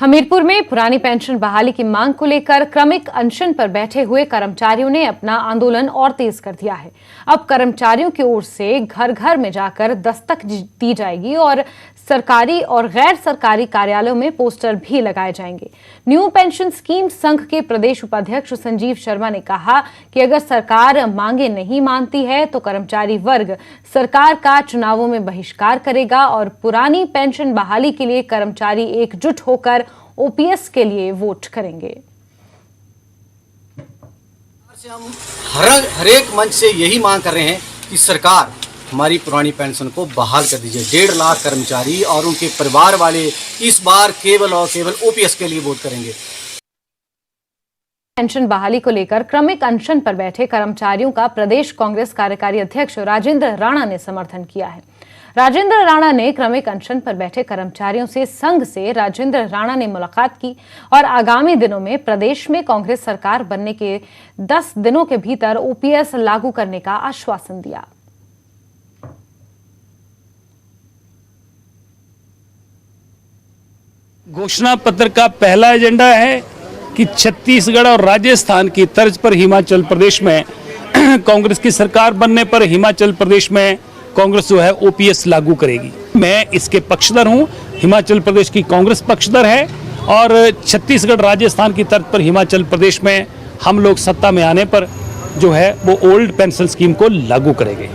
हमीरपुर में पुरानी पेंशन बहाली की मांग को लेकर क्रमिक अनशन पर बैठे हुए कर्मचारियों ने अपना आंदोलन और तेज कर दिया है। अब कर्मचारियों की ओर से घर घर में जाकर दस्तक दी जाएगी और सरकारी और गैर सरकारी कार्यालयों में पोस्टर भी लगाए जाएंगे। न्यू पेंशन स्कीम संघ के प्रदेश उपाध्यक्ष संजीव शर्मा ने कहा कि अगर सरकार मांगे नहीं मानती है तो कर्मचारी वर्ग सरकार का चुनावों में बहिष्कार करेगा और पुरानी पेंशन बहाली के लिए कर्मचारी एकजुट होकर ओपीएस के लिए वोट करेंगे। हम हर एक मंच से यही मांग कर रहे हैं कि सरकार हमारी पुरानी पेंशन को बहाल कर दीजिए। 1.5 लाख कर्मचारी और उनके परिवार वाले इस बार केवल और केवल ओपीएस के लिए वोट करेंगे। पेंशन बहाली को लेकर क्रमिक अनशन पर बैठे कर्मचारियों का प्रदेश कांग्रेस कार्यकारी अध्यक्ष राजेंद्र राणा ने समर्थन किया है। राजेंद्र राणा ने क्रमिक अनशन पर बैठे कर्मचारियों से संघ से राजेंद्र राणा ने मुलाकात की और आगामी दिनों में प्रदेश में कांग्रेस सरकार बनने के 10 दिनों के भीतर ओपीएस लागू करने का आश्वासन दिया। घोषणा पत्र का पहला एजेंडा है कि छत्तीसगढ़ और राजस्थान की तर्ज पर हिमाचल प्रदेश में कांग्रेस की सरकार बनने पर हिमाचल प्रदेश में कांग्रेस जो है ओपीएस लागू करेगी। मैं इसके पक्षधर हूं। हिमाचल प्रदेश की कांग्रेस पक्षधर है और छत्तीसगढ़ राजस्थान की तर्ज पर हिमाचल प्रदेश में हम लोग सत्ता में आने पर जो है वो ओल्ड पेंशन स्कीम को लागू करेंगे।